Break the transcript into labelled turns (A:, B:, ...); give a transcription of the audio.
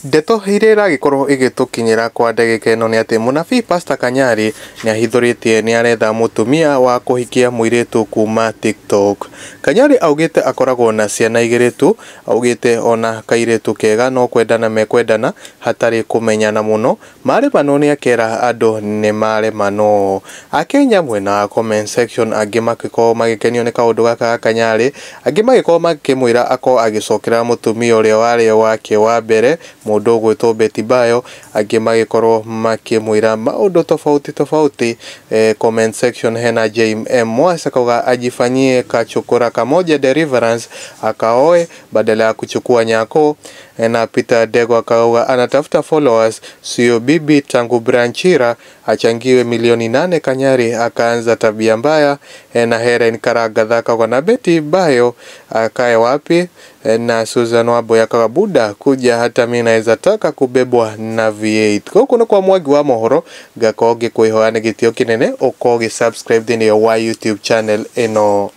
A: Ndeto irira gikorwo igitukinyira kwa ndagika ino ni ati munabii Pastor Kanyari ni ahithuritie ni aretha mutumia wa kuhikia muiritu kuma TikTok. Kanyari augite akoragwo na ciana igiri tu, augite ona kairitu kega no kwendana mekwendana hatari kumenyana muno, mari mano ni akera andu ni mari mano. Akenya mwena wa comment section angi makiko magikenio ni kaundu gaka Kanyari, angi magiko makimwira ako agicokera mutumia uria wari wake wa mbere mundu gwitwo Betty Bayo, angi magikorwo makimwira maundu tofauti. Comment section hena JM Mwasa kauga ajifanyie kachukura kamoja deliverance akaoe badala ya kuchukua nyako. Na Peter Dego akauga anatafuta followers sio bibi tangu Branchira achangiwe milioni 8. Kanyari akaanza tabia mbaya. Na Helen Karagatha kauga na Betty Bayo akae wapi. Na Susan Wambui akawa buda kuja hata mimi naweza taka kubebwa na V8. Kuno kwa mwagi wa mohoro gakoge kwihoana gitio kinene ukoge subscribe thini wa YouTube channel ino.